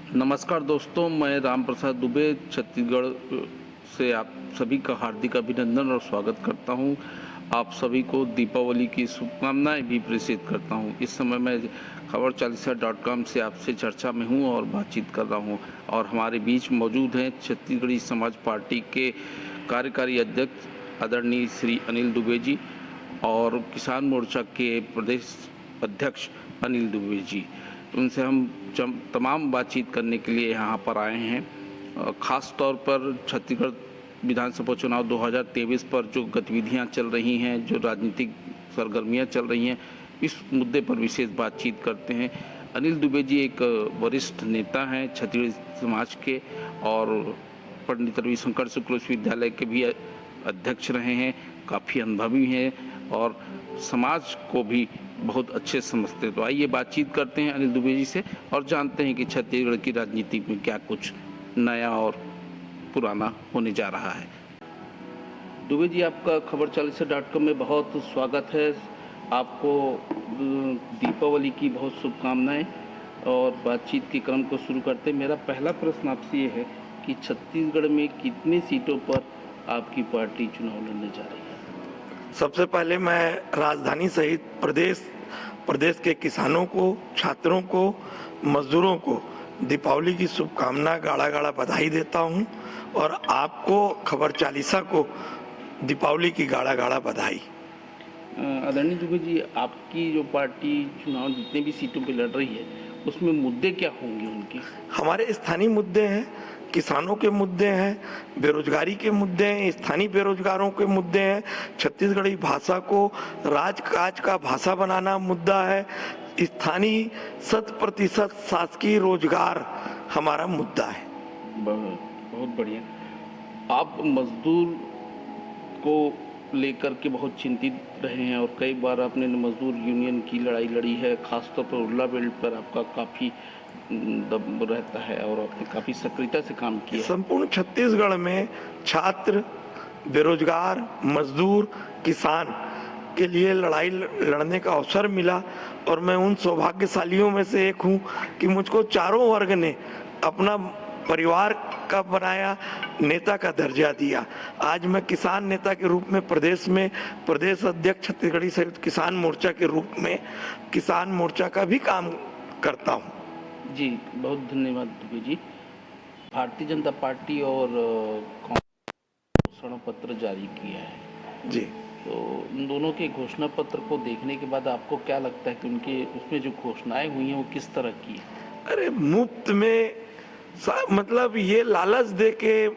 नमस्कार दोस्तों, मैं राम प्रसाद दुबे छत्तीसगढ़ से आप सभी का हार्दिक अभिनंदन और स्वागत करता हूं। आप सभी को दीपावली की शुभकामनाएं भी प्रेषित करता हूं। इस समय मैं खबर40.com से आपसे चर्चा में हूं और बातचीत कर रहा हूं और हमारे बीच मौजूद हैं छत्तीसगढ़ी समाज पार्टी के कार्यकारी अध्यक्ष आदरणीय श्री अनिल दुबे जी और किसान मोर्चा के प्रदेश अध्यक्ष अनिल दुबे जी। उनसे हम तमाम बातचीत करने के लिए यहाँ पर आए हैं। ख़ास तौर पर छत्तीसगढ़ विधानसभा चुनाव 2023 पर जो गतिविधियाँ चल रही हैं, जो राजनीतिक सरगर्मियाँ चल रही हैं, इस मुद्दे पर विशेष बातचीत करते हैं। अनिल दुबे जी एक वरिष्ठ नेता हैं छत्तीसगढ़ समाज के और पंडित रविशंकर शुक्ल विश्वविद्यालय के भी अध्यक्ष रहे हैं, काफ़ी अनुभवी हैं और समाज को भी बहुत अच्छे समझते हैं। तो आइए बातचीत करते हैं अनिल दुबे जी से और जानते हैं कि छत्तीसगढ़ की राजनीति में क्या कुछ नया और पुराना होने जा रहा है। दुबे जी, आपका खबर40.com में बहुत स्वागत है। आपको दीपावली की बहुत शुभकामनाएं और बातचीत के क्रम को शुरू करते हैं। मेरा पहला प्रश्न आपसे ये है कि छत्तीसगढ़ में कितनी सीटों पर आपकी पार्टी चुनाव लड़ने जा रही है? सबसे पहले मैं राजधानी सहित प्रदेश के किसानों को, छात्रों को, मजदूरों को दीपावली की शुभकामना, गाढ़ा गाढ़ा बधाई देता हूं और आपको खबर40 को दीपावली की गाढ़ा गाढ़ा बधाई। आदरणीय दुबे जी, आपकी जो पार्टी चुनाव जितने भी सीटों पे लड़ रही है उसमें मुद्दे क्या होंगे उनके? हमारे स्थानीय मुद्दे हैं, किसानों के मुद्दे हैं, बेरोजगारी के मुद्दे हैं, स्थानीय बेरोजगारों के मुद्दे हैं, छत्तीसगढ़ी भाषा को राजकाज का भाषा बनाना मुद्दा है, स्थानीय 100% शासकीय रोजगार हमारा मुद्दा है। बहुत बढ़िया। आप मजदूर को लेकर के बहुत चिंतित रहे हैं और कई बार आपने मजदूर यूनियन की लड़ाई लड़ी है। खासतौर पर उर्ला बेल्ट पर आपका काफ़ी दम रहता है और आपने काफ़ी सक्रियता से काम किया। संपूर्ण छत्तीसगढ़ में छात्र, बेरोजगार, मजदूर, किसान के लिए लड़ाई लड़ने का अवसर मिला और मैं उन सौभाग्यशालियों में से एक हूं कि मुझको चारों वर्ग ने अपना परिवार का बनाया, नेता का दर्जा दिया। आज मैं किसान नेता के रूप में प्रदेश अध्यक्ष छत्तीसगढ़ी संयुक्त किसान मोर्चा के रूप में किसान मोर्चा का भी काम करता हूं। जी, बहुत धन्यवाद दुबे जी। भारतीय जनता पार्टी और कांग्रेस घोषणा पत्र जारी किया है जी, तो उन दोनों के घोषणा पत्र को देखने के बाद आपको क्या लगता है कि उनके उसमें जो घोषणाएं हुई हैं वो किस तरह की है? अरे मुफ्त में मतलब ये लालच दे के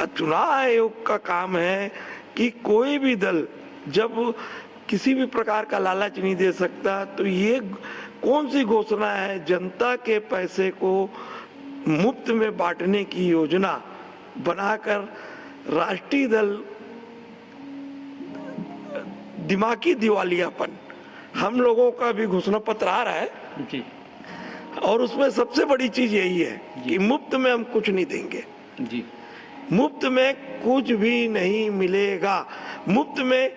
चुनाव आयोग का काम है कि कोई भी दल जब किसी भी प्रकार का लालच नहीं दे सकता, तो ये कौन सी घोषणा है? जनता के पैसे को मुफ्त में बांटने की योजना बनाकर राष्ट्रीय दल दिमागी दिवालियापन। हम लोगों का भी घोषणा पत्र आ रहा है जी, और उसमें सबसे बड़ी चीज यही है कि मुफ्त में हम कुछ नहीं देंगे जी, मुफ्त में कुछ भी नहीं मिलेगा। मुफ्त में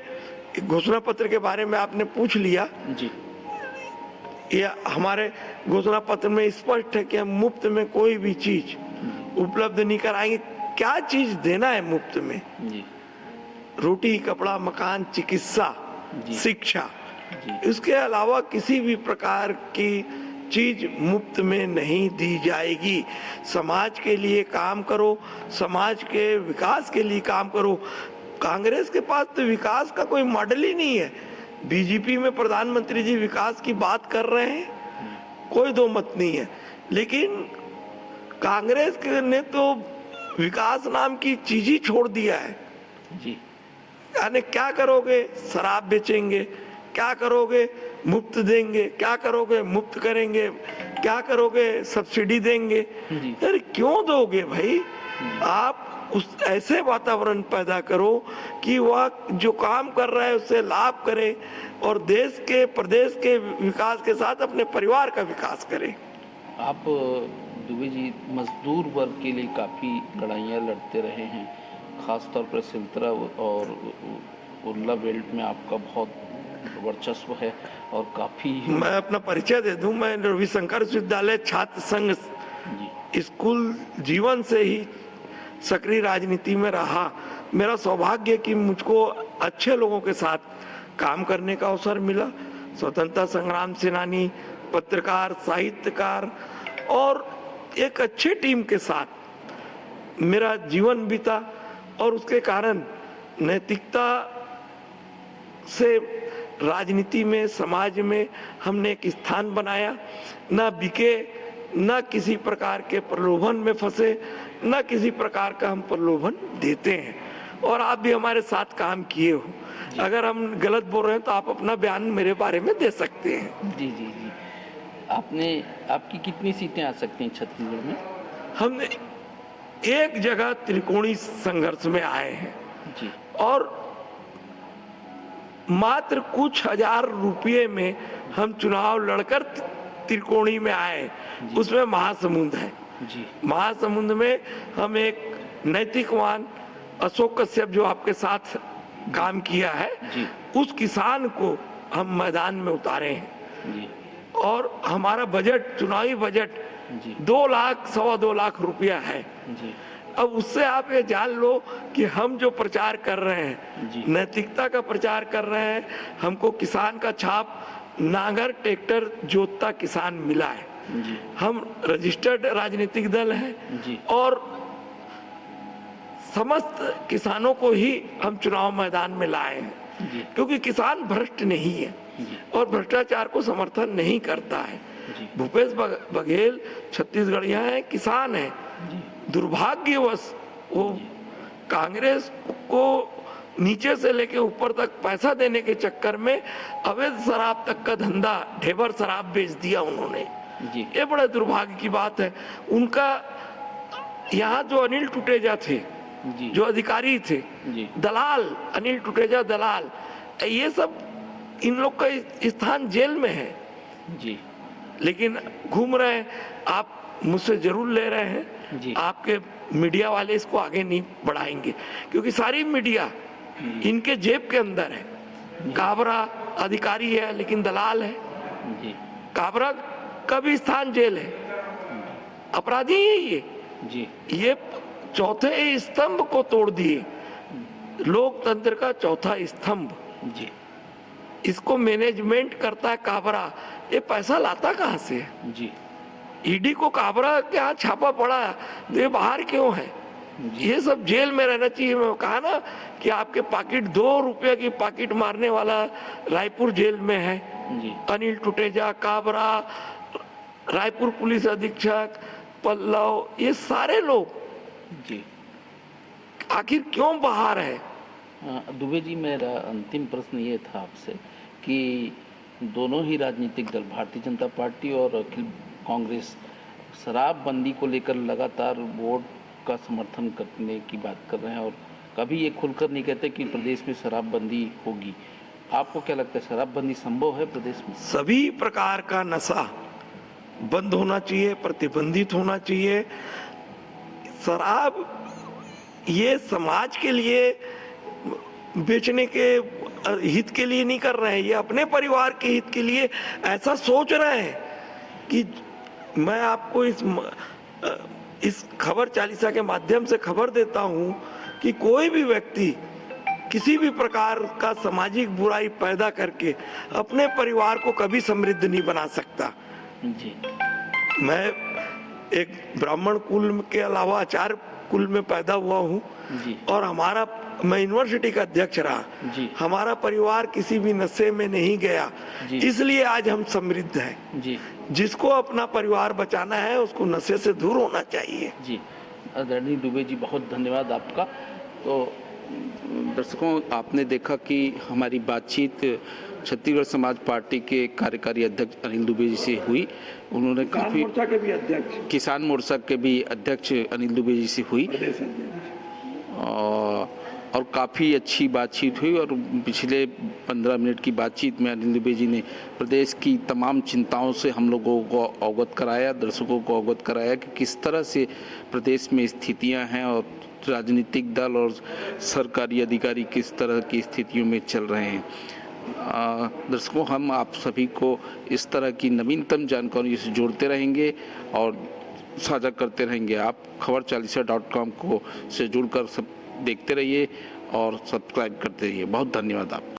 घोषणा पत्र के बारे में आपने पूछ लिया जी। ये हमारे घोषणा पत्र में स्पष्ट है कि हम मुफ्त में कोई भी चीज उपलब्ध नहीं कराएंगे। क्या चीज देना है मुफ्त में? जी, रोटी, कपड़ा, मकान, चिकित्सा, शिक्षा, जी। इसके अलावा किसी भी प्रकार की चीज मुफ्त में नहीं दी जाएगी। समाज के लिए काम करो, समाज के विकास के लिए काम करो। कांग्रेस के पास तो विकास का कोई मॉडल ही नहीं है। बीजेपी में प्रधानमंत्री जी विकास की बात कर रहे हैं, कोई दो मत नहीं है, लेकिन कांग्रेस ने तो विकास नाम की चीज ही छोड़ दिया है। जी, यानी क्या करोगे? शराब बेचेंगे, क्या करोगे? मुफ्त देंगे, क्या करोगे? मुफ्त करेंगे, क्या करोगे? सब्सिडी देंगे। यार क्यों दोगे भाई? आप उस ऐसे वातावरण पैदा करो कि वह जो काम कर रहा है उससे लाभ करे और देश के, प्रदेश के विकास के साथ अपने परिवार का विकास करे। आप दुबे जी मजदूर वर्ग के लिए काफ़ी लड़ाइयाँ लड़ते रहे हैं। खासतौर पर सिलतरा और उर्ला बेल्ट में आपका बहुत वर्चस्व है और काफ़ी। मैं अपना परिचय दे दूं, मैं रविशंकर विश्वविद्यालय छात्र संघ जी स्कूल जीवन से ही सक्रिय राजनीति में रहा। मेरा सौभाग्य है कि मुझको अच्छे लोगों के साथ काम करने का अवसर मिला। स्वतंत्रता संग्राम सेनानी, पत्रकार, साहित्यकार और एक अच्छे टीम के साथ मेरा जीवन बीता और उसके कारण नैतिकता से राजनीति में, समाज में हमने एक स्थान बनाया। ना बिके, ना किसी प्रकार के प्रलोभन में फंसे, ना किसी प्रकार का हम प्रलोभन देते हैं। और आप भी हमारे साथ काम किए हो। अगर हम गलत बोल रहे हैं तो आप अपना बयान मेरे बारे में दे सकते हैं। जी जी जी। आपकी कितनी सीटें आ सकती हैं छत्तीसगढ़ में? हमने एक जगह त्रिकोणीय संघर्ष में आए हैं जी और मात्र कुछ हजार रुपये में हम चुनाव लड़कर त्रिकोणी में आए। उसमें महासमुंद है। जी महासमुंद में हम एक नैतिकवान अशोक कश्यप जो आपके साथ काम किया है, जी उस किसान को हम मैदान में उतारे हैं। जी और हमारा बजट, चुनावी बजट जी 2 लाख, 2.25 लाख रुपया है। जी अब उससे आप ये जान लो कि हम जो प्रचार कर रहे हैं, जी नैतिकता का प्रचार कर रहे हैं। हमको किसान का छाप, नांगर ट्रैक्टर जोतता किसान मिला है। जी हम रजिस्टर्ड राजनीतिक दल हैं जी और समस्त किसानों को ही हम चुनाव मैदान में लाए हैं, जी क्योंकि किसान भ्रष्ट नहीं है जी और भ्रष्टाचार को समर्थन नहीं करता है। जी भूपेश बघेल छत्तीसगढ़िया है, किसान है। जी दुर्भाग्यवश वो कांग्रेस को नीचे से लेके ऊपर तक पैसा देने के चक्कर में अवैध शराब तक का धंधा, ढेबर शराब बेच दिया उन्होंने। जी ये बड़ा दुर्भाग्य की बात है। उनका यहाँ जो अनिल टुटेजा थे, जी जो अधिकारी थे, जी दलाल, अनिल टुटेजा दलाल, ये सब इन लोग का स्थान जेल में है, जी लेकिन घूम रहे हैं। आप मुझसे जरूर ले रहे हैं। जी आपके मीडिया वाले इसको आगे नहीं बढ़ाएंगे, क्योंकि सारी मीडिया इनके जेब के अंदर है। काबरा अधिकारी है लेकिन दलाल है। जी काबरा का भी स्थान जेल है, अपराधी है ये। जी ये चौथे स्तंभ को तोड़ दिए, लोकतंत्र का चौथा स्तंभ। जी इसको मैनेजमेंट करता है काबरा। ये पैसा लाता कहाँ से है? जी ईडी को काबरा के यहाँ छापा पड़ा है, तो ये बाहर क्यों है? ये सब जेल में रहना चाहिए। मैं कहा ना कि आपके पाकिट 2 रुपये की पाकिट मारने वाला रायपुर जेल में है। जी अनिल टुटेजा, काबरा, रायपुर पुलिस अधीक्षक, पल्लव, ये सारे लोग जी। आखिर क्यों बाहर है? दुबे जी, मेरा अंतिम प्रश्न ये था आपसे कि दोनों ही राजनीतिक दल, भारतीय जनता पार्टी और अखिल कांग्रेस, शराबबंदी को लेकर लगातार वोट का समर्थन करने की बात कर रहे हैं और कभी ये खुलकर नहीं कहते कि प्रदेश में शराबबंदी होगी। आपको क्या लगता है, शराबबंदी संभव है प्रदेश में? सभी प्रकार का नशा बंद होना चाहिए, प्रतिबंधित होना चाहिए। शराब ये समाज के लिए बेचने के हित के लिए नहीं कर रहे हैं, ये अपने परिवार के हित के लिए ऐसा सोच रहे हैं कि मैं आपको इस खबर चालीसा के माध्यम से खबर देता हूं कि कोई भी व्यक्ति किसी भी प्रकार का सामाजिक बुराई पैदा करके अपने परिवार को कभी समृद्ध नहीं बना सकता। जी। मैं एक ब्राह्मण कुल के अलावा आचार्य कुल में पैदा हुआ हूँ जी। और मैं यूनिवर्सिटी का अध्यक्ष रहा जी। हमारा परिवार किसी भी नशे में नहीं गया, इसलिए आज हम समृद्ध हैं जी। जिसको अपना परिवार बचाना है उसको नशे से दूर होना चाहिए। जी। आदरणीय दुबे जी, बहुत धन्यवाद आपका। तो दर्शकों, आपने देखा कि हमारी बातचीत छत्तीसगढ़ समाज पार्टी के कार्यकारी अध्यक्ष अनिल दुबे जी से हुई। उन्होंने काफी मोर्चा के भी अध्यक्ष, किसान मोर्चा के भी अध्यक्ष अनिल दुबे जी से हुई और काफ़ी अच्छी बातचीत हुई और पिछले 15 मिनट की बातचीत में अनिल दुबे जी ने प्रदेश की तमाम चिंताओं से हम लोगों को अवगत कराया, दर्शकों को अवगत कराया कि किस तरह से प्रदेश में स्थितियां हैं और राजनीतिक दल और सरकारी अधिकारी किस तरह की स्थितियों में चल रहे हैं। दर्शकों, हम आप सभी को इस तरह की नवीनतम जानकारियों से जोड़ते रहेंगे और साझा करते रहेंगे। आप खबर40.com को से जुड़कर सब देखते रहिए और सब्सक्राइब करते रहिए। बहुत धन्यवाद आपका।